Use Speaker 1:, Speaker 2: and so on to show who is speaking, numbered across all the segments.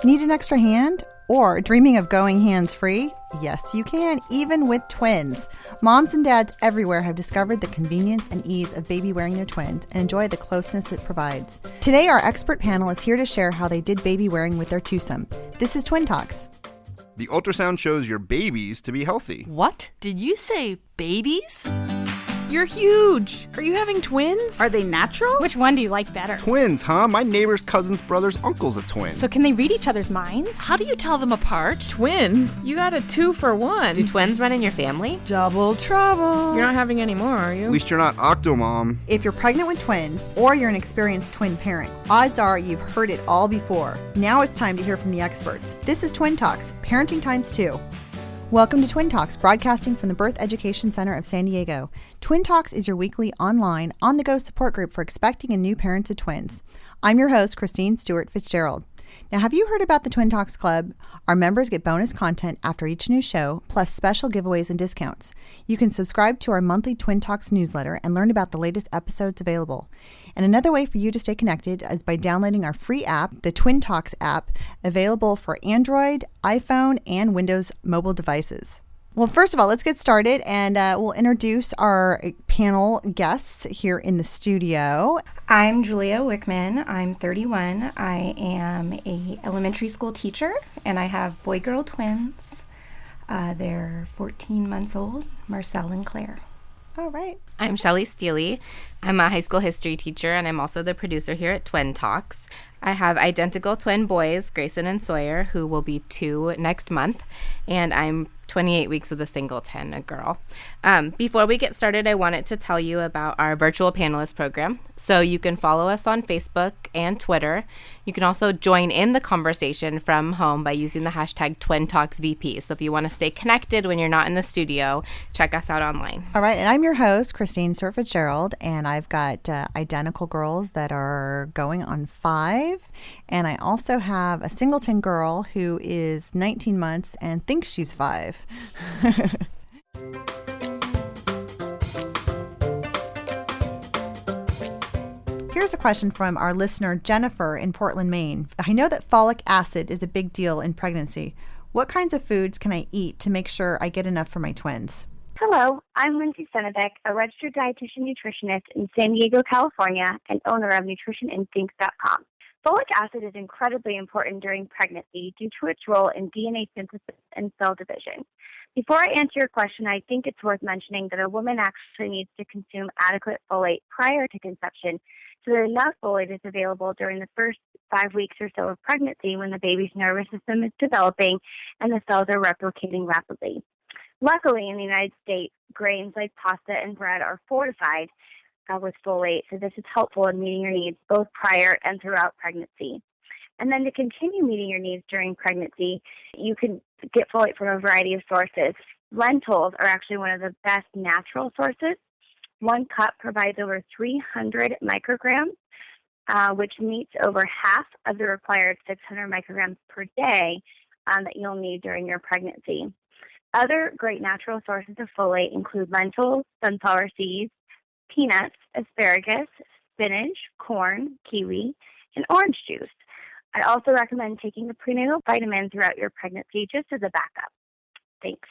Speaker 1: Need an extra hand? Or dreaming of going hands-free? Yes, you can, even with twins. Moms and dads everywhere have discovered the convenience and ease of baby wearing their twins and enjoy the closeness it provides. Today, our expert panel is here to share how they did baby wearing with their twosome. This is Twin Talks.
Speaker 2: The ultrasound shows your babies to be healthy.
Speaker 3: What? Did you say babies? You're huge. Are you having twins?
Speaker 4: Are they natural?
Speaker 5: Which one do you like better?
Speaker 2: Twins, huh? My neighbor's cousin's brother's uncle's a twin.
Speaker 5: So can they read each other's minds?
Speaker 3: How do you tell them apart?
Speaker 4: Twins? You got a 2-for-1.
Speaker 6: Do twins run in your family?
Speaker 4: Double trouble. You're not having any more, are you?
Speaker 2: At least you're not Octomom.
Speaker 1: If you're pregnant with twins or you're an experienced twin parent, odds are you've heard it all before. Now it's time to hear from the experts. This is Twin Talks, Parenting Times 2. Welcome to Twin Talks, broadcasting from the Birth Education Center of San Diego. Twin Talks is your weekly online, on-the-go support group for expecting and new parents of twins. I'm your host, Christine Stewart Fitzgerald. Now, have you heard about the Twin Talks Club? Our members get bonus content after each new show, plus special giveaways and discounts. You can subscribe to our monthly Twin Talks newsletter and learn about the latest episodes available. And another way for you to stay connected is by downloading our free app, the Twin Talks app, available for Android, iPhone, and Windows mobile devices. Well, first of all, let's get started, and we'll introduce our panel guests here in the studio.
Speaker 7: I'm Julia Wickman. I'm 31. I am a elementary school teacher, and I have boy-girl twins. They're 14 months old, Marcel and Claire.
Speaker 1: All right.
Speaker 6: I'm Shelly Steely. I'm a high school history teacher, and I'm also the producer here at Twin Talks. I have identical twin boys, Grayson and Sawyer, who will be 2 next month, and I'm 28 weeks with a singleton, a girl. Before we get started, I wanted to tell you about our virtual panelist program. So you can follow us on Facebook and Twitter. You can also join in the conversation from home by using the hashtag TwinTalksVP. So if you want to stay connected when you're not in the studio, check us out online.
Speaker 1: All right, and I'm your host, Christine Stewart Fitzgerald, and I've got identical girls that are going on 5, and I also have a singleton girl who is 19 months and thinks she's 5. Here's a question from our listener, Jennifer in Portland, Maine. I know that folic acid is a big deal in pregnancy. What kinds of foods can I eat to make sure I get enough for my twins?
Speaker 8: Hello, I'm Lindsay Senebeck, a registered dietitian nutritionist in San Diego, California, and owner of nutritioninstincts.com. Folic acid is incredibly important during pregnancy due to its role in DNA synthesis and cell division. Before I answer your question, I think it's worth mentioning that a woman actually needs to consume adequate folate prior to conception so that enough folate is available during the first 5 weeks or so of pregnancy when the baby's nervous system is developing and the cells are replicating rapidly. Luckily, in the United States, grains like pasta and bread are fortified with folate, so this is helpful in meeting your needs both prior and throughout pregnancy. And then to continue meeting your needs during pregnancy, you can get folate from a variety of sources. Lentils are actually one of the best natural sources. 1 cup provides over 300 micrograms, which meets over half of the required 600 micrograms per day that you'll need during your pregnancy. Other great natural sources of folate include lentils, sunflower seeds, peanuts, asparagus, spinach, corn, kiwi, and orange juice. I also recommend taking a prenatal vitamin throughout your pregnancy just as a backup. Thanks.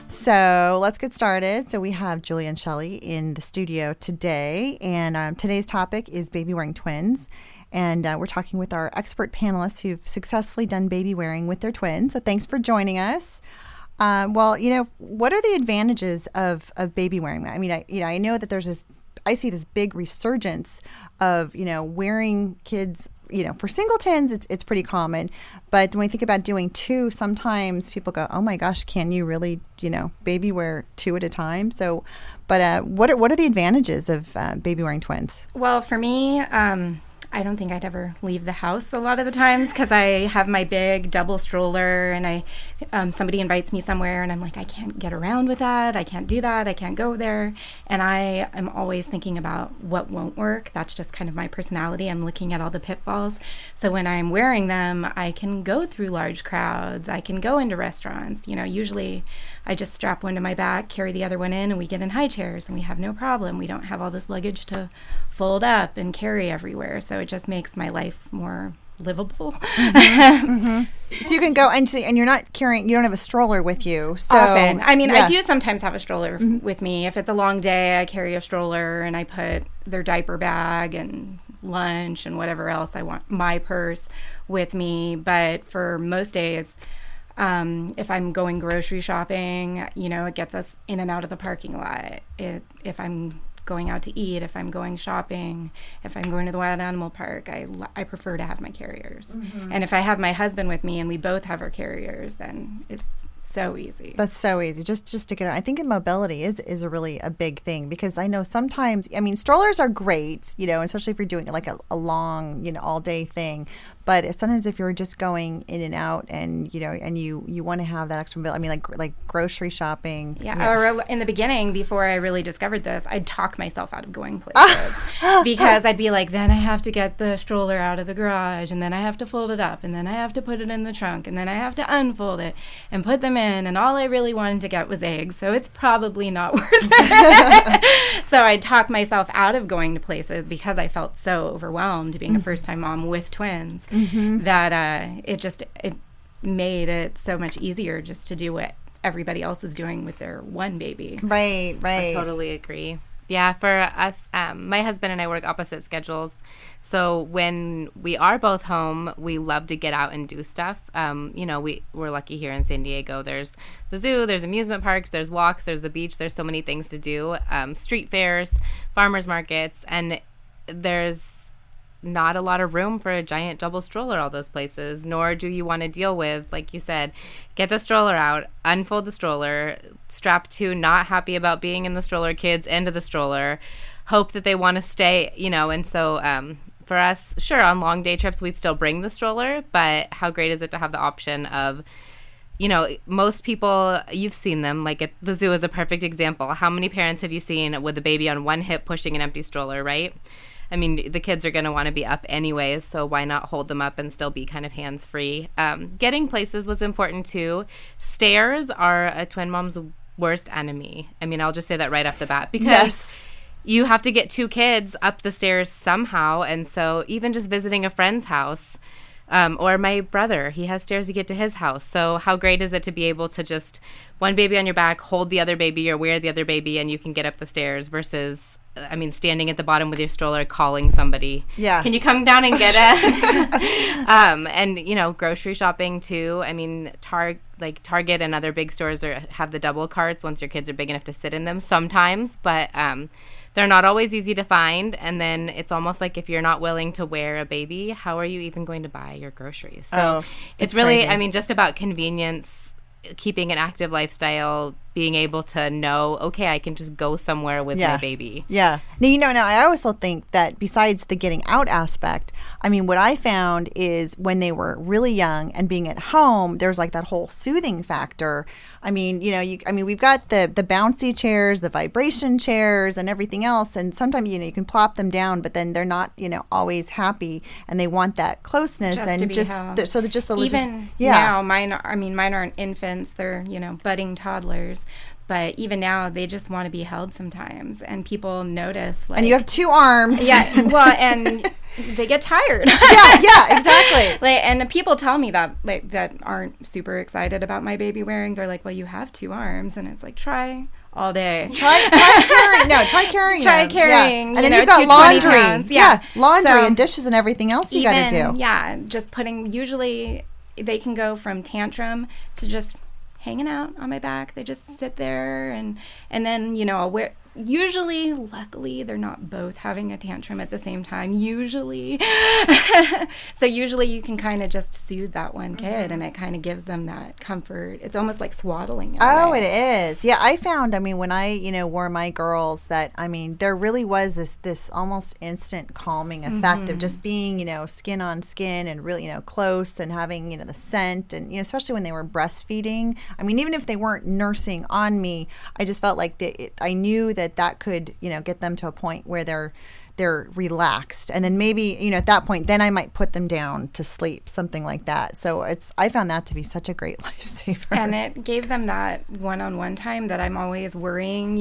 Speaker 1: So let's get started. So we have Julia and Shelly in the studio today, and today's topic is baby wearing twins. And we're talking with our expert panelists who've successfully done baby wearing with their twins. So thanks for joining us. Well, what are the advantages of baby wearing? I mean, I know that I see this big resurgence of, wearing kids, for singletons, it's pretty common. But when we think about doing 2, sometimes people go, oh my gosh, can you really, baby wear 2 at a time? So, but what are the advantages of baby wearing twins?
Speaker 7: Well, for me, I don't think I'd ever leave the house a lot of the times because I have my big double stroller, and somebody invites me somewhere and I'm like, I can't get around with that. I can't do that. I can't go there. And I am always thinking about what won't work. That's just kind of my personality. I'm looking at all the pitfalls. So when I'm wearing them, I can go through large crowds. I can go into restaurants. Usually I just strap one to my back, carry the other one in, and we get in high chairs and we have no problem. We don't have all this luggage to fold up and carry everywhere. So it just makes my life more livable.
Speaker 1: So you can go and you're not carrying, you don't have a stroller with you. So
Speaker 7: often. I mean, I do sometimes have a stroller with me. If it's a long day, I carry a stroller and I put their diaper bag and lunch and whatever else I want, my purse with me. But for most days, if I'm going grocery shopping, it gets us in and out of the parking lot. If I'm going out to eat, if I'm going shopping, if I'm going to the wild animal park, I prefer to have my carriers. And if I have my husband with me and we both have our carriers, then it's so easy. That's
Speaker 1: so easy. Just to get out. I think mobility is a big thing, because I know sometimes, strollers are great, especially if you're doing like a long, all day thing. But sometimes if you're just going in and out and, and you want to have that extra mobility, like grocery shopping.
Speaker 7: Yeah. Or in the beginning, before I really discovered this, I'd talk myself out of going places because I'd be like, then I have to get the stroller out of the garage, and then I have to fold it up, and then I have to put it in the trunk, and then I have to unfold it and put them in. And all I really wanted to get was eggs. So it's probably not worth it. So I'd talk myself out of going to places because I felt so overwhelmed being a first-time mom with twins. That it made it so much easier just to do what everybody else is doing with their one baby.
Speaker 1: Right.
Speaker 6: I totally agree. Yeah, for us, my husband and I work opposite schedules. So when we are both home, we love to get out and do stuff. We're lucky here in San Diego. There's the zoo, there's amusement parks, there's walks, there's the beach. There's so many things to do. Street fairs, farmers markets, and there's not a lot of room for a giant double stroller all those places, nor do you want to deal with, like you said, get the stroller out, unfold the stroller, strap two not happy about being in the stroller kids into the stroller, hope that they want to stay, and so for us, sure, on long day trips we'd still bring the stroller, but how great is it to have the option of, most people, you've seen them, like at the zoo is a perfect example. How many parents have you seen with a baby on one hip pushing an empty stroller, right? I mean, the kids are going to want to be up anyways, so why not hold them up and still be kind of hands-free? Getting places was important, too. Stairs are a twin mom's worst enemy. I mean, I'll just say that right off the bat, because you have to get two kids up the stairs somehow, and so even just visiting a friend's house, or my brother, he has stairs to get to his house. So how great is it to be able to just one baby on your back, hold the other baby or wear the other baby, and you can get up the stairs versus, standing at the bottom with your stroller calling somebody. Yeah. Can you come down and get us? And, grocery shopping too. I mean, Target and other big stores have the double carts once your kids are big enough to sit in them sometimes. But they're not always easy to find. And then it's almost like if you're not willing to wear a baby, how are you even going to buy your groceries? So it's really, crazy. Just about convenience, keeping an active lifestyle, being able to know, okay, I can just go somewhere with my baby.
Speaker 1: Yeah. Now I also think that besides the getting out aspect, what I found is when they were really young and being at home, there's like that whole soothing factor. We've got the bouncy chairs, the vibration chairs, and everything else. And sometimes, you can plop them down, but then they're not, always happy, and they want that closeness
Speaker 7: now, mine aren't infants; they're budding toddlers. But even now, they just want to be held sometimes, and people notice.
Speaker 1: And you have two arms.
Speaker 7: Yeah, well, and they get tired.
Speaker 1: yeah, exactly.
Speaker 7: And people tell me that that aren't super excited about my baby wearing. They're like, "Well, you have two arms," and it's like, try all day.
Speaker 1: Try carrying. No, try carrying.
Speaker 7: Try carrying.
Speaker 1: Yeah. And then you've got laundry. Yeah, laundry and dishes and everything else you got to do.
Speaker 7: Yeah, just putting. Usually, they can go from tantrum to just hanging out on my back. They just sit there, and then I'll Usually, luckily, they're not both having a tantrum at the same time. Usually. So usually you can kind of just soothe that one kid, and it kind of gives them that comfort. It's almost like swaddling.
Speaker 1: Oh, it is. Yeah, I found, when I, wore my girls that, there really was this almost instant calming effect of just being, skin on skin and really, close and having, the scent and, especially when they were breastfeeding. Even if they weren't nursing on me, I just felt like I knew that could, get them to a point where they're relaxed, and then maybe at that point then I might put them down to sleep, something like that. So I found that to be such a great lifesaver,
Speaker 7: and it gave them that one-on-one time that I'm always worrying,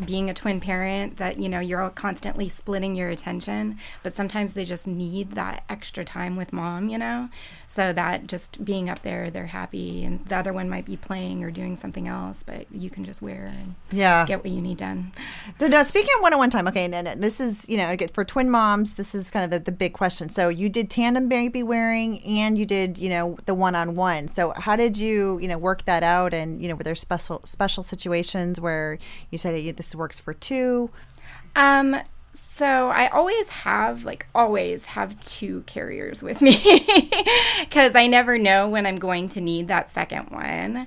Speaker 7: being a twin parent, that you're all constantly splitting your attention, but sometimes they just need that extra time with mom, so that just being up there, they're happy, and the other one might be playing or doing something else, but you can just wear and get what you need done.
Speaker 1: Now, speaking of one-on-one time, okay, and this is for twin moms, this is kind of the big question. So you did tandem baby wearing, and you did, the one-on-one. So how did you, work that out? And, were there special situations where you said, hey, this works for two?
Speaker 7: So I always have two carriers with me because I never know when I'm going to need that second one.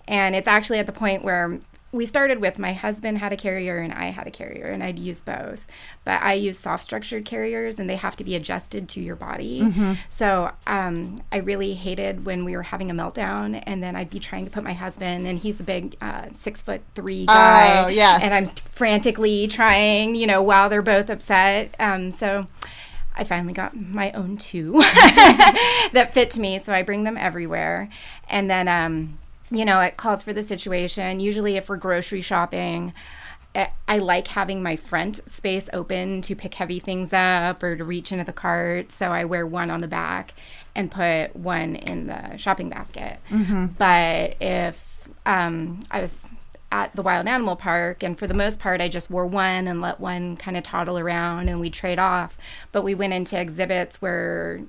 Speaker 7: And it's actually at the point where we started with my husband had a carrier and I had a carrier, and I'd use both. But I use soft structured carriers, and they have to be adjusted to your body. So I really hated when we were having a meltdown, and then I'd be trying to put my husband, and he's a big 6'3" guy.
Speaker 1: Oh, yes.
Speaker 7: And I'm frantically trying, while they're both upset. So I finally got my own two that fit me. So I bring them everywhere. And then it calls for the situation. Usually if we're grocery shopping, I like having my front space open to pick heavy things up or to reach into the cart. So I wear one on the back and put one in the shopping basket. But if I was at the wild animal park, and for the most part I just wore one and let one kind of toddle around, and we'd trade off. But we went into exhibits where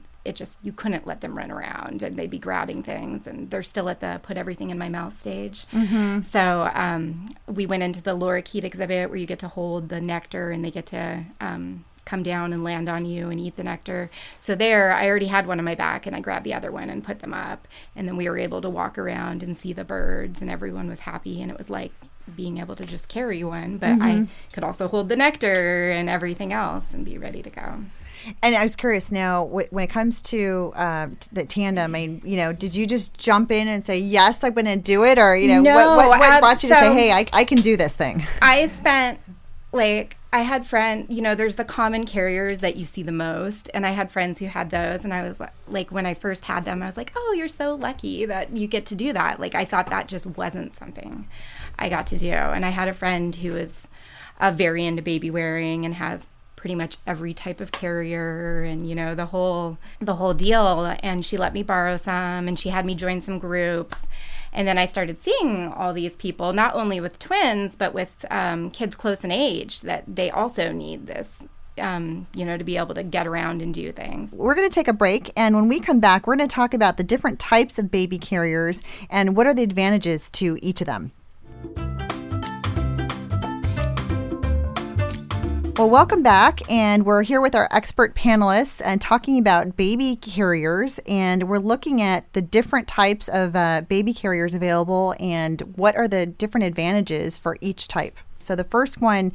Speaker 7: you couldn't let them run around, and they'd be grabbing things, and they're still at the put everything in my mouth stage. So we went into the lorikeet exhibit where you get to hold the nectar, and they get to come down and land on you and eat the nectar. So there, I already had one on my back, and I grabbed the other one and put them up, and then we were able to walk around and see the birds, and everyone was happy, and it was like being able to just carry one, but I could also hold the nectar and everything else and be ready to go.
Speaker 1: And I was curious now, when it comes to the tandem, did you just jump in and say, yes, I'm going to do it? Or,
Speaker 7: No,
Speaker 1: what brought you to say, hey, I can do this thing?
Speaker 7: I spent, I had friends, there's the common carriers that you see the most. And I had friends who had those. And I was like, when I first had them, I was like, oh, you're so lucky that you get to do that. I thought that just wasn't something I got to do. And I had a friend who is very into baby wearing and has pretty much every type of carrier and the whole deal, and she let me borrow some, and she had me join some groups. And then I started seeing all these people, not only with twins but with kids close in age, that they also need this to be able to get around and do things.
Speaker 1: We're going to take a break, and when we come back, we're going to talk about the different types of baby carriers and what are the advantages to each of them. Well, welcome back, and we're here with our expert panelists and talking about baby carriers, and we're looking at the different types of baby carriers available and what are the different advantages for each type. So the first one,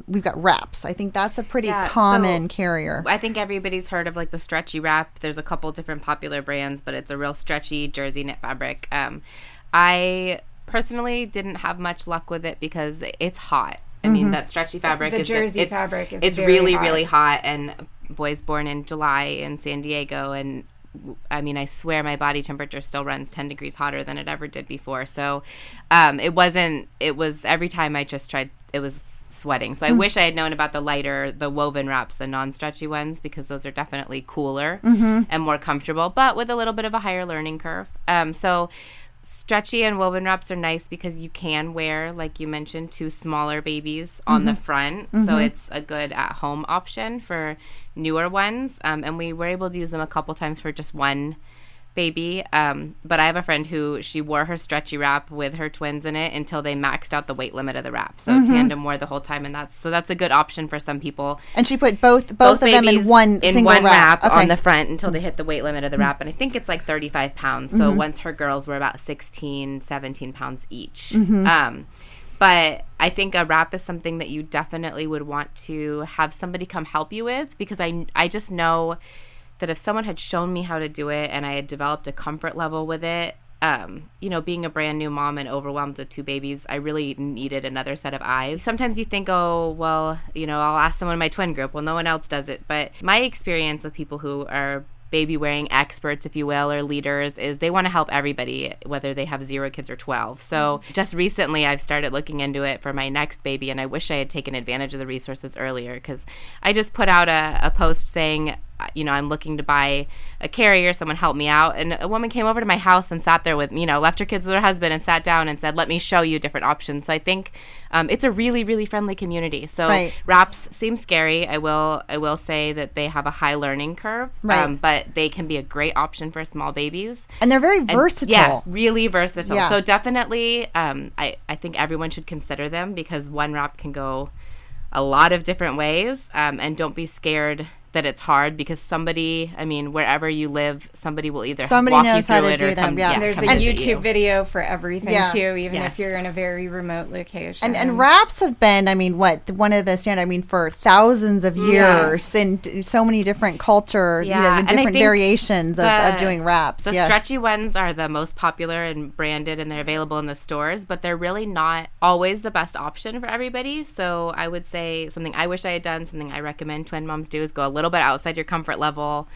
Speaker 1: we've got wraps. I think that's a pretty common carrier.
Speaker 6: I think everybody's heard of the stretchy wrap. There's a couple different popular brands, but it's a real stretchy jersey knit fabric. I personally didn't have much luck with it because it's hot. That stretchy fabric
Speaker 7: fabric is
Speaker 6: it's
Speaker 7: very
Speaker 6: really,
Speaker 7: hot.
Speaker 6: really hot. And boys born in July in San Diego, and I swear my body temperature still runs 10 degrees hotter than it ever did before. So it was every time I just tried, it was sweating. So I wish I had known about the woven wraps, the non-stretchy ones, because those are definitely cooler and more comfortable, but with a little bit of a higher learning curve. So stretchy and woven wraps are nice because you can wear, like you mentioned, two smaller babies on the front. So it's a good at-home option for newer ones. And we were able to use them a couple times for just one baby. But I have a friend who she wore her stretchy wrap with her twins in it until they maxed out the weight limit of the wrap. So tandem wore the whole time, and that's a good option for some people.
Speaker 1: And she put both of them in one single wrap
Speaker 6: on the front until they hit the weight limit of the wrap. And I think it's like 35 pounds. So once her girls were about 16, 17 pounds each. But I think a wrap is something that you definitely would want to have somebody come help you with, because I just know that if someone had shown me how to do it and I had developed a comfort level with it, being a brand new mom and overwhelmed with 2 babies, I really needed another set of eyes. Sometimes you think, oh, well, I'll ask someone in my twin group. Well, no one else does it. But my experience with people who are baby wearing experts, if you will, or leaders, is they want to help everybody, whether they have 0 kids or 12. So just recently I've started looking into it for my next baby, and I wish I had taken advantage of the resources earlier, because I just put out a post saying, I'm looking to buy a carrier, someone help me out. And a woman came over to my house and sat there with, left her kids with her husband and sat down and said, let me show you different options. So I think it's a really, really friendly community. So wraps seem scary. I will say that they have a high learning curve, but they can be a great option for small babies.
Speaker 1: And they're very versatile.
Speaker 6: Yeah, really versatile. Yeah. So definitely, I think everyone should consider them, because one wrap can go a lot of different ways, and don't be scared that it's hard, because wherever you live, somebody will either walk
Speaker 1: knows
Speaker 6: you through
Speaker 1: how to
Speaker 6: it
Speaker 1: do
Speaker 6: or
Speaker 1: them.
Speaker 7: And there's a YouTube video for everything too, even
Speaker 6: Yes.
Speaker 7: if you're in a very remote location.
Speaker 1: And wraps have been, one of the standard, for thousands of years, and so many different culture, different variations of doing wraps.
Speaker 6: The stretchy ones are the most popular and branded, and they're available in the stores, but they're really not always the best option for everybody. So I would say something I wish I had done, something I recommend twin moms do, is go a little bit outside your comfort level.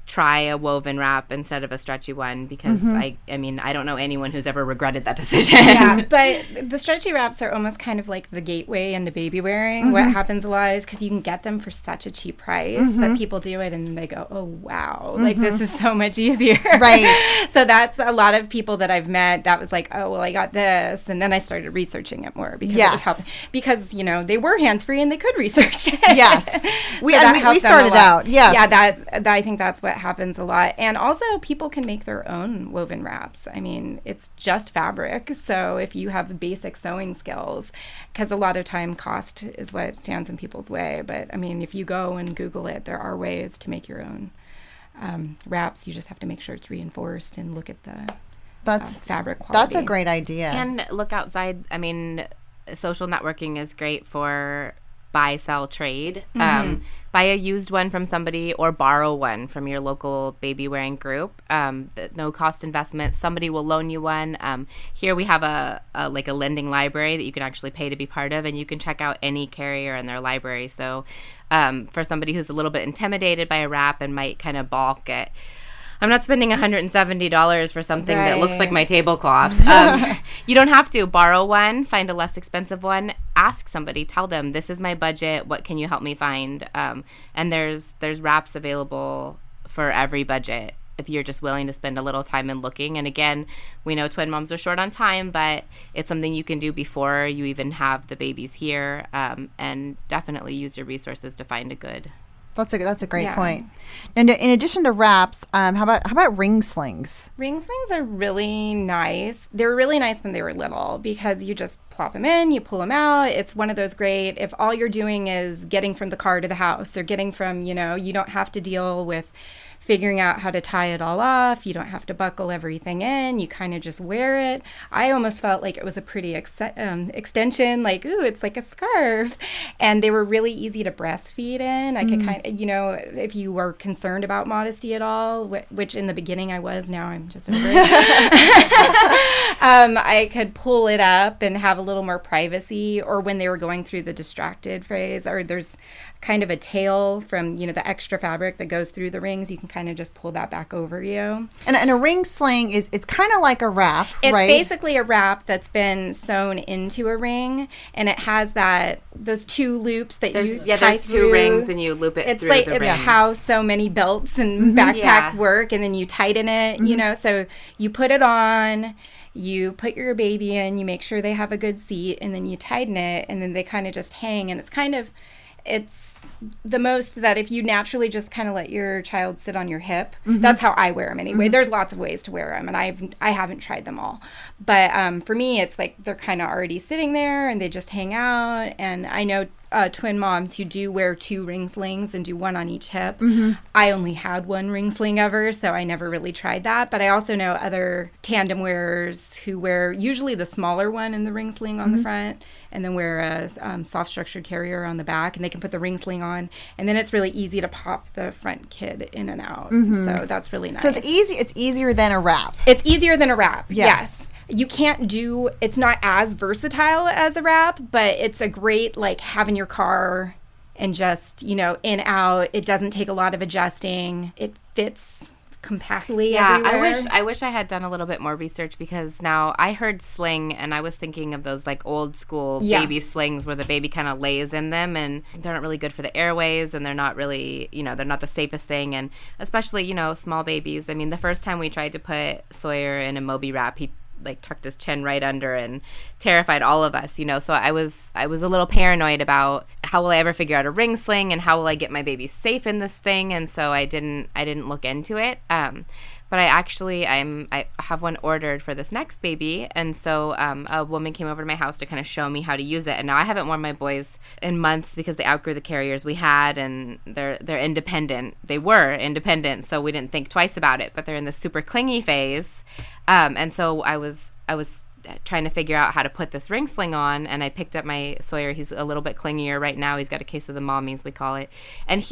Speaker 6: Try a woven wrap instead of a stretchy one, because I don't know anyone who's ever regretted that decision.
Speaker 7: Yeah, but the stretchy wraps are almost kind of like the gateway into baby wearing. What happens a lot is because you can get them for such a cheap price that people do it and they go, oh, wow, like this is so much easier.
Speaker 1: Right.
Speaker 7: So that's a lot of people that I've met that was like, oh, well, I got this. And then I started researching it more because it was helping. Because, they were hands-free and they could research it.
Speaker 1: Yes. We started out. Yeah.
Speaker 7: Yeah, I think that's what happens a lot. And also people can make their own woven wraps. It's just fabric. So if you have basic sewing skills, because a lot of time cost is what stands in people's way. But if you go and Google it, there are ways to make your own wraps. You just have to make sure it's reinforced and look at the fabric quality.
Speaker 1: That's a great idea.
Speaker 6: And look outside. Social networking is great for buy, sell, trade. Buy a used one from somebody or borrow one from your local baby wearing group. No cost investment. Somebody will loan you one. Here we have a lending library that you can actually pay to be part of, and you can check out any carrier in their library. So for somebody who's a little bit intimidated by a wrap and might kind of balk at, I'm not spending $170 for something that looks like my tablecloth. You don't have to. Borrow one, find a less expensive one, ask somebody, tell them, this is my budget, what can you help me find? And there's wraps available for every budget if you're just willing to spend a little time in looking. And again, we know twin moms are short on time, but it's something you can do before you even have the babies here, and definitely use your resources to find a good.
Speaker 1: That's a great point. And in addition to wraps, how about ring slings?
Speaker 7: Ring slings are really nice. They were really nice when they were little because you just plop them in, you pull them out. It's one of those great, if all you're doing is getting from the car to the house or getting from, you don't have to deal with figuring out how to tie it all off. You don't have to buckle everything in. You kind of just wear it. I almost felt like it was a pretty extension, like, ooh, it's like a scarf. And they were really easy to breastfeed in. I could kind of, if you were concerned about modesty at all, which in the beginning I was, now I'm just over it. I could pull it up and have a little more privacy, or when they were going through the distracted phase, or there's kind of a tail from, the extra fabric that goes through the rings, you can kind of just pull that back over you.
Speaker 1: And a ring sling it's kind of like a wrap,
Speaker 7: it's
Speaker 1: right?
Speaker 7: It's basically a wrap that's been sewn into a ring, and it has those two loops that you tie
Speaker 6: there's
Speaker 7: through.
Speaker 6: Two rings, and you loop it through the rings.
Speaker 7: It's how so many belts and backpacks work, and then you tighten it, so you put it on, you put your baby in, you make sure they have a good seat, and then you tighten it, and then they kind of just hang, and it's kind of, it's the most that if you naturally just kind of let your child sit on your hip, that's how I wear them anyway. There's lots of ways to wear them, and I haven't tried them all. But for me, it's like they're kind of already sitting there, and they just hang out. And I know twin moms who do wear 2 ring slings and do one on each hip. I only had 1 ring sling ever, so I never really tried that. But I also know other tandem wearers who wear usually the smaller one in the ring sling on the front, and then wear a soft structured carrier on the back, and they can put the ring sling on, and then it's really easy to pop the front kid in and out. So that's really nice.
Speaker 1: So it's easier than a wrap.
Speaker 7: It's easier than a wrap. Yes. You can't do, it's not as versatile as a wrap, but it's a great, like, have in your car and just, in, out. It doesn't take a lot of adjusting. It fits compactly everywhere.
Speaker 6: I wish I had done a little bit more research, because now I heard sling and I was thinking of those like old school baby slings where the baby kind of lays in them, and they're not really good for the airways, and they're not really, they're not the safest thing. And especially, small babies. I mean, the first time we tried to put Sawyer in a Moby wrap, he like tucked his chin right under and terrified all of us, so I was a little paranoid about how will I ever figure out a ring sling and how will I get my baby safe in this thing, and so I didn't look into it. But I have one ordered for this next baby, and so a woman came over to my house to kind of show me how to use it. And now I haven't worn my boys in months because they outgrew the carriers we had, and they're independent. They were independent, so we didn't think twice about it. But they're in the super clingy phase, and so I was trying to figure out how to put this ring sling on, and I picked up my Sawyer. He's a little bit clingier right now. He's got a case of the mommies, we call it. And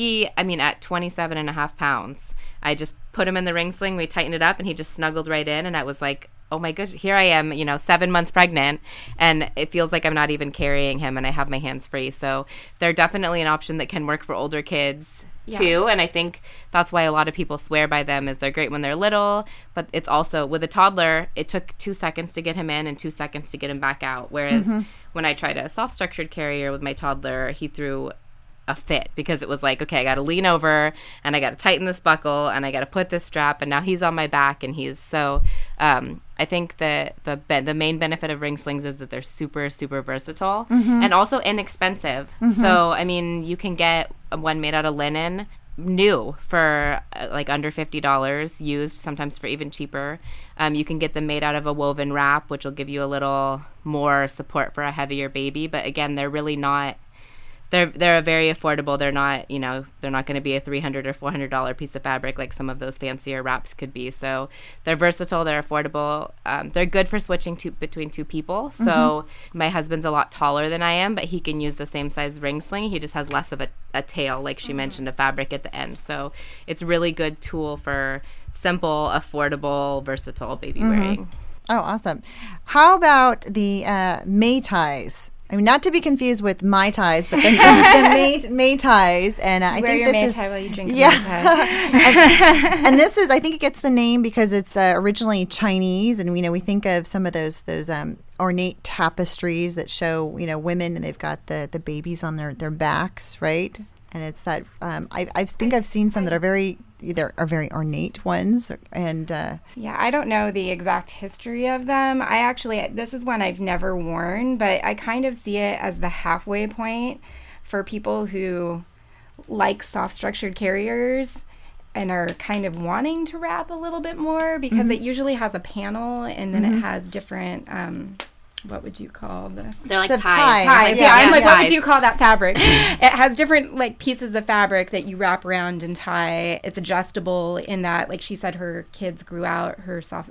Speaker 6: at 27 and a half pounds, I just put him in the ring sling, we tightened it up, and he just snuggled right in, and I was like, oh my gosh, here I am, 7 months pregnant, and it feels like I'm not even carrying him, and I have my hands free. So they're definitely an option that can work for older kids too, and I think that's why a lot of people swear by them, is they're great when they're little, but it's also, with a toddler, it took 2 seconds to get him in and 2 seconds to get him back out, whereas when I tried a soft structured carrier with my toddler, he threw a fit, because it was like, okay, I got to lean over and I got to tighten this buckle and I got to put this strap, and now he's on my back, and he's so I think that the main benefit of ring slings is that they're super, super versatile and also inexpensive. So I mean, you can get one made out of linen new for like under $50, used sometimes for even cheaper. You can get them made out of a woven wrap, which will give you a little more support for a heavier baby, but again, they're really not, they're very affordable. They're not, they're not going to be a $300 or $400 piece of fabric like some of those fancier wraps could be. So they're versatile, they're affordable. They're good for switching between 2 people. So my husband's a lot taller than I am, but he can use the same size ring sling. He just has less of a tail, like she mentioned, a fabric at the end. So it's a really good tool for simple, affordable, versatile baby wearing.
Speaker 1: Oh, awesome. How about the May ties? I mean, not to be confused with Mai Tais, but the May Tais. And I think this is...
Speaker 7: Mai Tai while you drink Mai Tai.
Speaker 1: and this is, I think it gets the name because it's originally Chinese. And, we think of some of those ornate tapestries that show, women, and they've got the babies on their backs, right? And it's that, I think I've seen some that are very ornate ones, and
Speaker 7: I don't know the exact history of them. This is one I've never worn, but I kind of see it as the halfway point for people who like soft structured carriers and are kind of wanting to wrap a little bit more, because it usually has a panel, and then it has different what would you call
Speaker 6: they're like
Speaker 1: ties.
Speaker 7: Ties.
Speaker 1: Yeah,
Speaker 7: I'm like,
Speaker 1: ties.
Speaker 7: what would you call that fabric? It has different like pieces of fabric that you wrap around and tie. It's adjustable in that, like she said, her kids grew out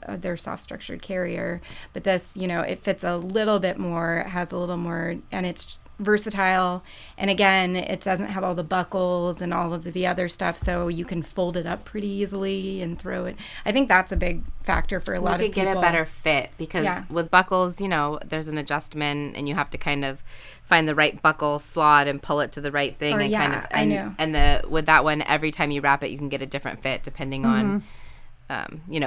Speaker 7: their soft structured carrier, but this, it fits a little bit more. It has a little more, and it's versatile, and again, it doesn't have all the buckles and all of the other stuff, so you can fold it up pretty easily and throw it. I think that's a big factor for a lot of people.
Speaker 6: You could get a better fit, because with buckles, there's an adjustment, and you have to kind of find the right buckle slot and pull it to the right thing.
Speaker 7: I know.
Speaker 6: And with that one, every time you wrap it, you can get a different fit depending on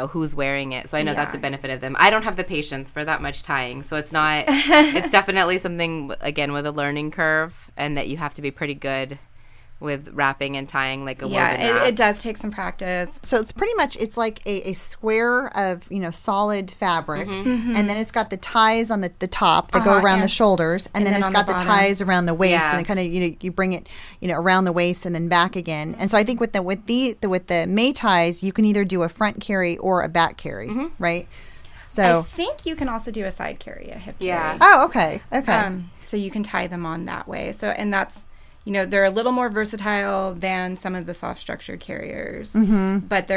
Speaker 6: who's wearing it. So I know that's a benefit of them. I don't have the patience for that much tying, so it's not, it's definitely something, again, with a learning curve, and that you have to be pretty good with wrapping and tying like a woven
Speaker 7: Yeah,
Speaker 6: wrap.
Speaker 7: it does take some practice.
Speaker 1: So it's pretty much, it's like a square of, solid fabric. And then it's got the ties on the top that go around the shoulders. And then it's got the ties around the waist.
Speaker 6: Yeah.
Speaker 1: And kind of, you bring it, around the waist and then back again. And so I think with the May ties, you can either do a front carry or a back carry, right? So
Speaker 7: I think you can also do a side carry, a hip carry.
Speaker 6: Yeah.
Speaker 1: Oh, okay. Okay.
Speaker 7: So you can tie them on that way. So, and that's, they're a little more versatile than some of the soft structured carriers. But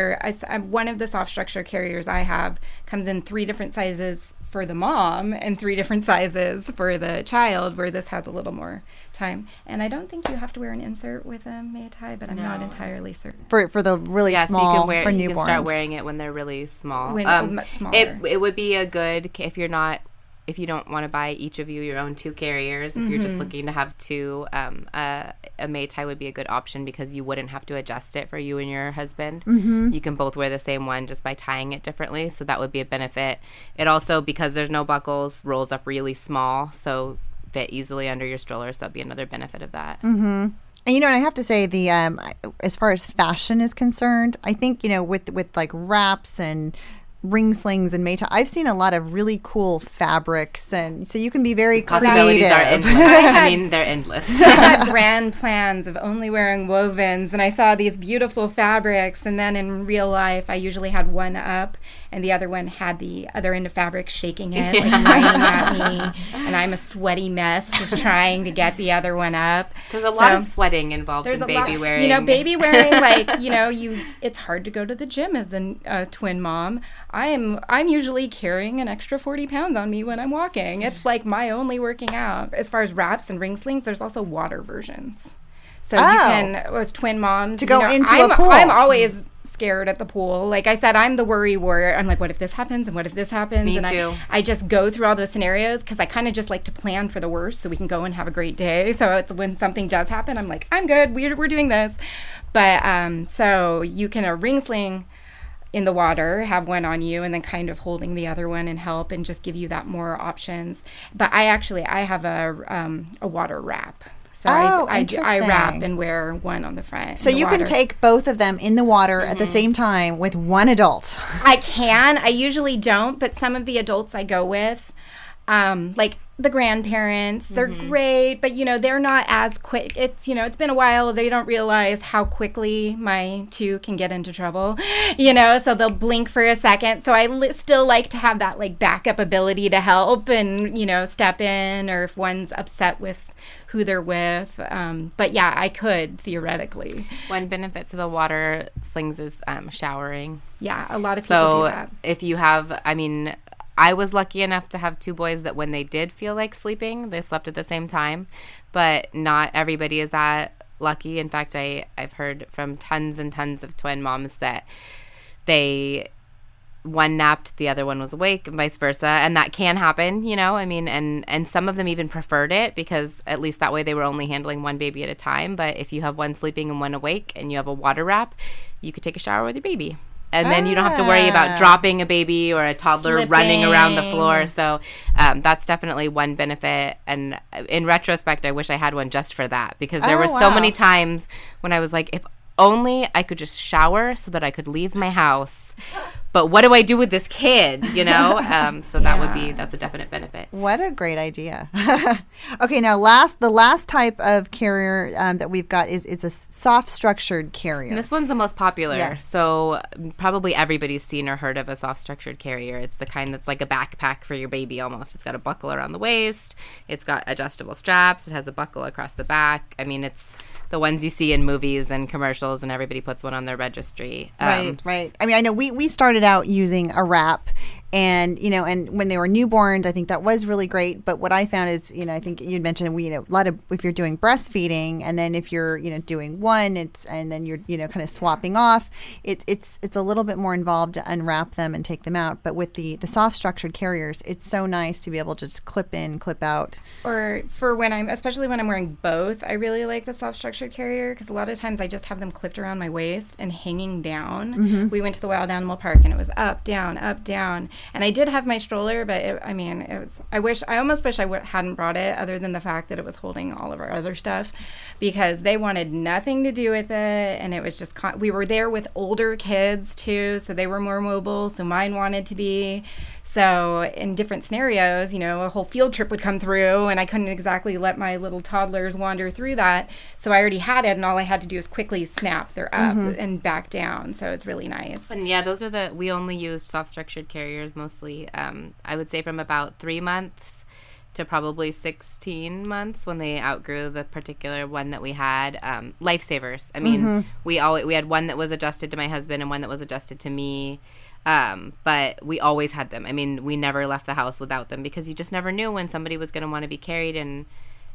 Speaker 7: one of the soft structure carriers I have comes in 3 different sizes for the mom and 3 different sizes for the child, where this has a little more time. And I don't think you have to wear an insert with a May tie, but I'm not entirely certain.
Speaker 1: For the really small,
Speaker 6: so you can wear,
Speaker 1: for newborns.
Speaker 6: you can start wearing it when they're really small.
Speaker 7: Much smaller.
Speaker 6: It would be a good, if you don't want to buy each of you your own 2 carriers, if you're just looking to have 2, a May tie would be a good option because you wouldn't have to adjust it for you and your husband. You can both wear the same one just by tying it differently, so that would be a benefit. It also, because there's no buckles, rolls up really small, so fit easily under your stroller, so that'd be another benefit of that.
Speaker 1: And I have to say the as far as fashion is concerned, I think with like wraps and ring slings and May tie, I've seen a lot of really cool fabrics, and so you can be very
Speaker 6: Possibilities
Speaker 1: creative.
Speaker 6: are endless. They're endless.
Speaker 7: I had grand plans of only wearing wovens, and I saw these beautiful fabrics, and then in real life I usually had one up and the other one had the other end of fabric shaking it, like raining at me, and I'm a sweaty mess just trying to get the other one up.
Speaker 6: There's a lot of sweating involved in baby wearing.
Speaker 7: Baby wearing, it's hard to go to the gym as a twin mom. I'm usually carrying an extra 40 pounds on me when I'm walking. It's like my only working out. As far as wraps and ring slings, there's also water versions. So you can, as twin moms,
Speaker 1: to go into a pool.
Speaker 7: I'm always scared at the pool. Like I said, I'm the worry warrior. I'm like, what if this happens? And what if this happens?
Speaker 6: Me
Speaker 7: and
Speaker 6: too.
Speaker 7: I just go through all those scenarios because I kind of just like to plan for the worst so we can go and have a great day. So it's when something does happen, I'm like, I'm good. We're doing this. But so you can a ring sling in the water, have one on you, and then kind of holding the other one and help and just give you that more options. But I have a water wrap. So I wrap and wear one on the front.
Speaker 1: So you can take both of them in the water at the same time with one adult.
Speaker 7: I can. I usually don't, but some of the adults I go with, like the grandparents, they're great, but they're not as quick. It's it's been a while. They don't realize how quickly my 2 can get into trouble, so they'll blink for a second. So I still like to have that like backup ability to help and step in, or if one's upset with who they're with. But yeah, I could theoretically.
Speaker 6: One benefit to the water slings is showering.
Speaker 7: Yeah, a lot of people do that.
Speaker 6: So if you have, I was lucky enough to have 2 boys that when they did feel like sleeping, they slept at the same time. But not everybody is that lucky. In fact, I've heard from tons and tons of twin moms that one napped, the other one was awake, and vice versa. And that can happen, and some of them even preferred it because at least that way they were only handling one baby at a time. But if you have one sleeping and one awake and you have a water wrap, you could take a shower with your baby. And then you don't have to worry about dropping a baby or a toddler running around the floor. So that's definitely one benefit. And in retrospect, I wish I had one just for that because there were so many times when I was like, if only I could just shower so that I could leave my house. But what do I do with this kid, So that's a definite benefit.
Speaker 1: What a great idea. Okay, now the last type of carrier that we've got it's a soft structured carrier.
Speaker 6: And this one's the most popular.
Speaker 1: Yeah.
Speaker 6: So probably everybody's seen or heard of a soft structured carrier. It's the kind that's like a backpack for your baby almost. It's got a buckle around the waist. It's got adjustable straps. It has a buckle across the back. It's the ones you see in movies and commercials, and everybody puts one on their registry.
Speaker 1: Right. I know we started out using a wrap, and and when they were newborns, I think that was really great. But what I found is, I think you'd mentioned a lot of, if you're doing breastfeeding, and then if you're doing one, and then you're kind of swapping off, it's a little bit more involved to unwrap them and take them out. But with the soft structured carriers, it's so nice to be able to just clip in, clip out.
Speaker 7: Or especially when I'm wearing both, I really like the soft structured carrier because a lot of times I just have them clipped around my waist and hanging down. We went to the wild animal park and it was up, down, And I did have my stroller, but I almost wish I hadn't brought it, other than the fact that it was holding all of our other stuff, because they wanted nothing to do with it. And it was just, we were there with older kids too, so they were more mobile, so mine wanted to be. So in different scenarios, a whole field trip would come through, and I couldn't exactly let my little toddlers wander through that. So I already had it, and all I had to do is quickly snap. They're up and back down. So it's really nice.
Speaker 6: And yeah, we only used soft structured carriers mostly. I would say from about 3 months to probably 16 months when they outgrew the particular one that we had. Lifesavers. I mean, we had one that was adjusted to my husband and one that was adjusted to me. But we always had them. I mean, we never left the house without them, because you just never knew when somebody was going to want to be carried and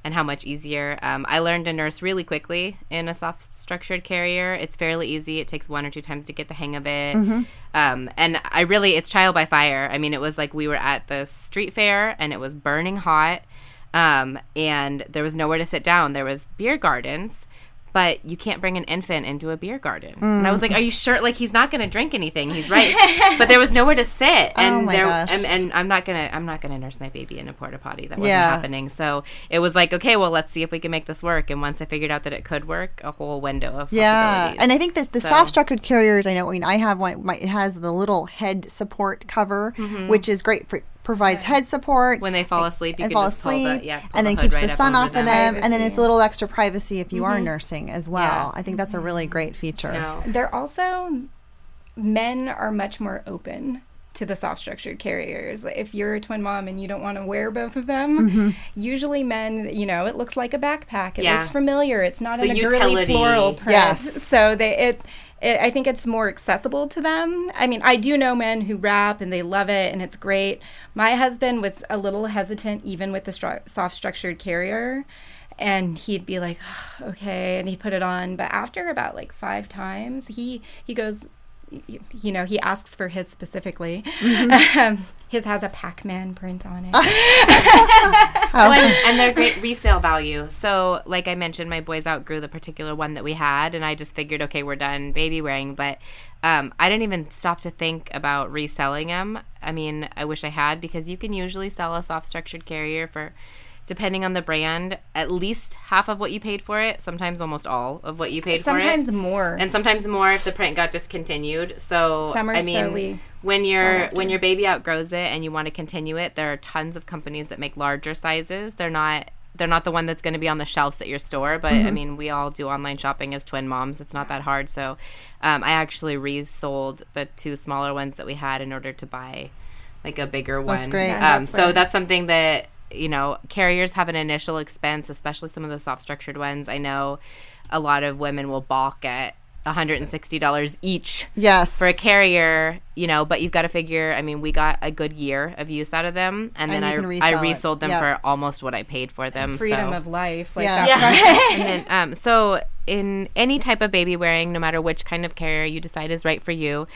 Speaker 6: how much easier. I learned to nurse really quickly in a soft structured carrier. It's fairly easy. It takes 1 or 2 times to get the hang of it. And it's trial by fire. I mean, it was like we were at the street fair and it was burning hot. And there was nowhere to sit down. There was beer gardens, but you can't bring an infant into a beer garden. And I was like, are you sure? Like, he's not going to drink anything. He's right. But there was nowhere to sit. And
Speaker 1: gosh.
Speaker 6: And I'm not going to nurse my baby in a porta potty. That wasn't happening. So it was like, okay, well, let's see if we can make this work. And once I figured out that it could work, a whole window of possibilities.
Speaker 1: And I think that the soft structured carriers, I have one, it has the little head support cover, which is great for provides head support.
Speaker 6: When they fall asleep, you can
Speaker 1: fall
Speaker 6: just
Speaker 1: asleep,
Speaker 6: pull
Speaker 1: and then
Speaker 6: the
Speaker 1: keeps
Speaker 6: hood
Speaker 1: the
Speaker 6: right
Speaker 1: sun
Speaker 6: up
Speaker 1: off
Speaker 6: over
Speaker 1: of them, and then
Speaker 7: Privacy.
Speaker 1: it's a little extra privacy if you are nursing as well. I think that's a really great feature.
Speaker 6: No.
Speaker 7: They're also, men are much more open to the soft structured carriers. If you're a twin mom and you don't want to wear both of them, usually men, it looks like a backpack. It looks familiar. It's not in a girly floral print.
Speaker 1: Yes.
Speaker 7: So I think it's more accessible to them. I mean, I do know men who wrap and they love it and it's great. My husband was a little hesitant even with the soft structured carrier, and he'd be like, oh, okay, and he'd put it on. But after about like 5 times, he goes, he asks for his specifically. His has a Pac-Man print on it.
Speaker 6: And they're great resale value. So, like I mentioned, my boys outgrew the particular one that we had, and I just figured, okay, we're done baby wearing. But I didn't even stop to think about reselling them. I mean, I wish I had, because you can usually sell a soft structured carrier for, depending on the brand, at least half of what you paid for it, sometimes almost all of what you paid for it.
Speaker 7: Sometimes more.
Speaker 6: And sometimes more if the print got discontinued. So,
Speaker 7: slowly
Speaker 6: when your baby outgrows it and you want to continue it, there are tons of companies that make larger sizes. They're not the one that's going to be on the shelves at your store, but I mean, we all do online shopping as twin moms. It's not that hard. So I actually resold the 2 smaller ones that we had in order to buy like a bigger one.
Speaker 1: That's great.
Speaker 6: So that's something that, carriers have an initial expense, especially some of the soft structured ones. I know a lot of women will balk at $160 each for a carrier, but you've got to figure, I mean, we got a good year of use out of them, and then I resold them for almost what I paid for them.
Speaker 7: Freedom of life.
Speaker 6: And then, so in any type of baby wearing, no matter which kind of carrier you decide is right for you,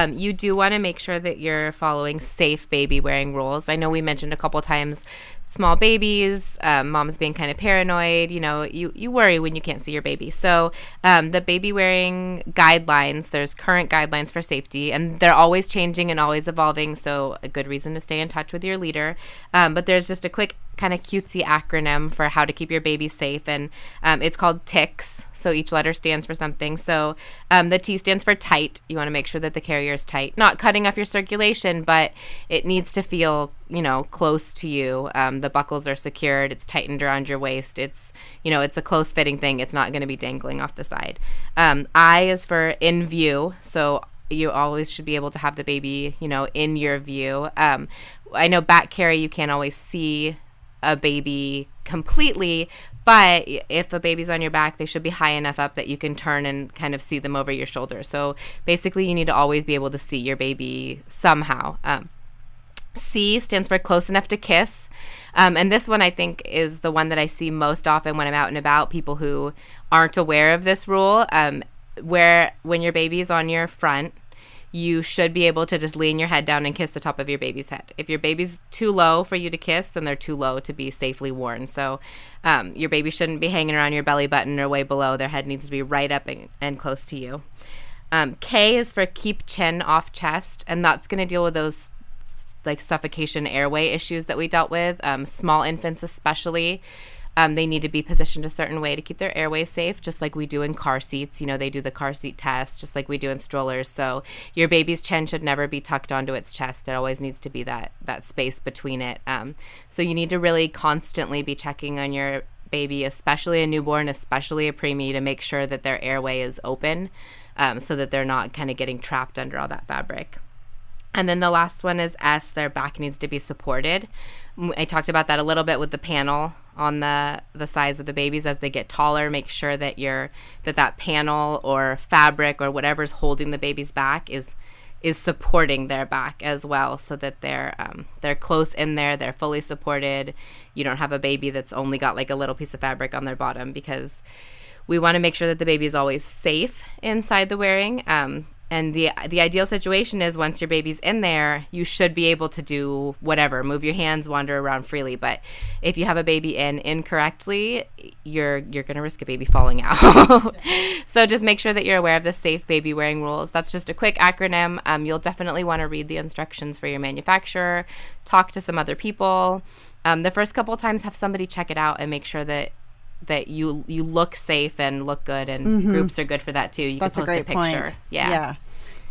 Speaker 6: you do want to make sure that you're following safe baby wearing rules. I know we mentioned a couple times small babies, moms being kind of paranoid, you worry when you can't see your baby. So the baby wearing guidelines, there's current guidelines for safety, and they're always changing and always evolving, so a good reason to stay in touch with your leader. But there's just a quick kind of cutesy acronym for how to keep your baby safe, and it's called TICS. So each letter stands for something. So the T stands for tight. You want to make sure that the carrier is tight, not cutting off your circulation, but it needs to feel close to you. The buckles are secured. It's tightened around your waist. It's it's a close fitting thing. It's not going to be dangling off the side. I is for in view. So you always should be able to have the baby in your view. I know back carry, you can't always see a baby completely, but if a baby's on your back, they should be high enough up that you can turn and kind of see them over your shoulder. So basically, you need to always be able to see your baby somehow. C stands for close enough to kiss. And this one, I think, is the one that I see most often when I'm out and about, people who aren't aware of this rule, where when your baby's on your front, you should be able to just lean your head down and kiss the top of your baby's head. If your baby's too low for you to kiss, then they're too low to be safely worn. So your baby shouldn't be hanging around your belly button or way below. Their head needs to be right up and close to you. K is for keep chin off chest, and that's going to deal with those like suffocation airway issues that we dealt with. Small infants especially, they need to be positioned a certain way to keep their airways safe, just like we do in car seats. They do the car seat test, just like we do in strollers. So your baby's chin should never be tucked onto its chest. It always needs to be that space between it. So you need to really constantly be checking on your baby, especially a newborn, especially a preemie, to make sure that their airway is open, so that they're not kind of getting trapped under all that fabric. And then the last one is S, their back needs to be supported. I talked about that a little bit with the panel on the size of the babies. As they get taller, make sure that that panel or fabric or whatever's holding the baby's back is supporting their back as well, so that they're close in there, they're fully supported. You don't have a baby that's only got like a little piece of fabric on their bottom, because we want to make sure that the baby is always safe inside the wearing. And the ideal situation is once your baby's in there, you should be able to do whatever, move your hands, wander around freely. But if you have a baby in incorrectly, you're going to risk a baby falling out. So just make sure that you're aware of the safe baby wearing rules. That's just a quick acronym. You'll definitely want to read the instructions for your manufacturer, talk to some other people. The first couple of times, have somebody check it out and make sure that you look safe and look good, and groups are good for that too. You
Speaker 1: That's
Speaker 6: can post
Speaker 1: a great
Speaker 6: picture.
Speaker 1: point.
Speaker 6: Yeah.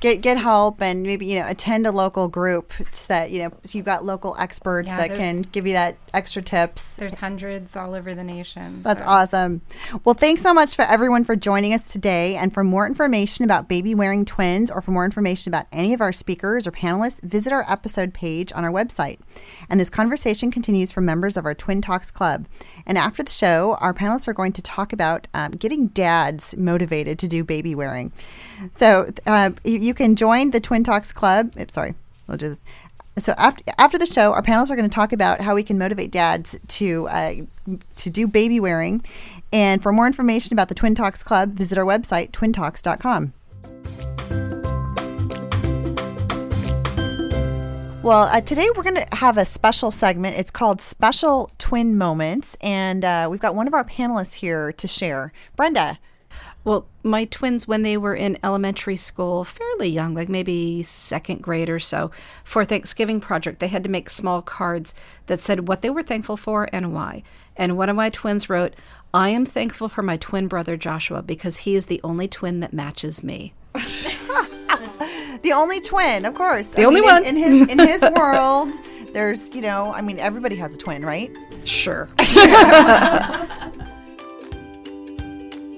Speaker 1: Get help, and maybe attend a local group so that so you've got local experts that can give you that extra tips.
Speaker 7: There's hundreds all over the nation.
Speaker 1: That's awesome. Well, thanks so much for everyone for joining us today. And for more information about Babywearing Twins, or for more information about any of our speakers or panelists, visit our episode page on our website. And this conversation continues for members of our Twin Talks Club. And after the show, our panelists are going to talk about getting dads motivated to do baby wearing. So you can join the Twin Talks Club. So after the show, our panelists are going to talk about how we can motivate dads to do baby wearing. And for more information about the Twin Talks Club, visit our website, twintalks.com. Well, today we're going to have a special segment. It's called Special Twin Moments. And we've got one of our panelists here to share. Brenda.
Speaker 9: Well, my twins, when they were in elementary school, fairly young, like maybe second grade or so, for Thanksgiving project, they had to make small cards that said what they were thankful for and why. And one of my twins wrote, "I am thankful for my twin brother Joshua because he is the only twin that matches me."
Speaker 1: The only twin, of course.
Speaker 9: The only one.
Speaker 1: In his world, there's, everybody has a twin, right?
Speaker 9: Sure.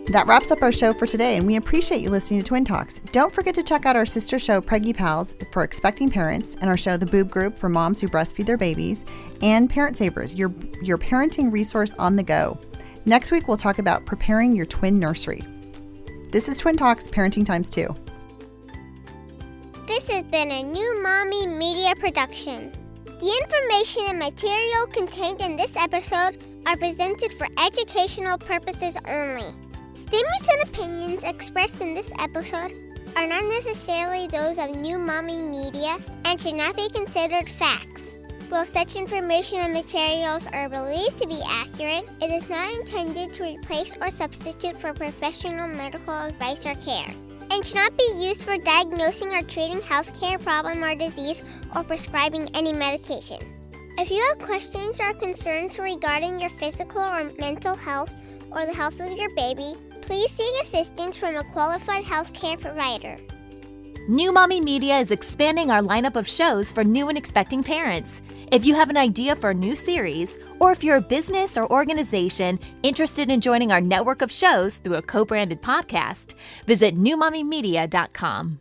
Speaker 1: That wraps up our show for today, and we appreciate you listening to Twin Talks. Don't forget to check out our sister show, Preggy Pals, for expecting parents, and our show, The Boob Group, for moms who breastfeed their babies, and Parent Savers, your parenting resource on the go. Next week, we'll talk about preparing your twin nursery. This is Twin Talks, Parenting Times 2.
Speaker 10: This has been a New Mommy Media production. The information and material contained in this episode are presented for educational purposes only. Statements and opinions expressed in this episode are not necessarily those of New Mommy Media and should not be considered facts. While such information and materials are believed to be accurate, it is not intended to replace or substitute for professional medical advice or care, and should not be used for diagnosing or treating healthcare problem or disease or prescribing any medication. If you have questions or concerns regarding your physical or mental health or the health of your baby, please seek assistance from a qualified healthcare provider.
Speaker 11: New Mommy Media is expanding our lineup of shows for new and expecting parents. If you have an idea for a new series, or if you're a business or organization interested in joining our network of shows through a co-branded podcast, visit newmommymedia.com.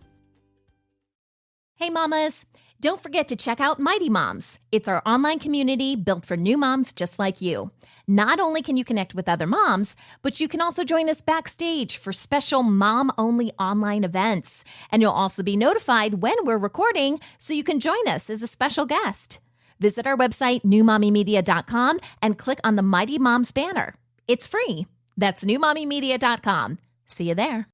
Speaker 11: Hey mamas, don't forget to check out Mighty Moms. It's our online community built for new moms just like you. Not only can you connect with other moms, but you can also join us backstage for special mom-only online events. And you'll also be notified when we're recording so you can join us as a special guest. Visit our website, newmommymedia.com, and click on the Mighty Moms banner. It's free. That's newmommymedia.com. See you there.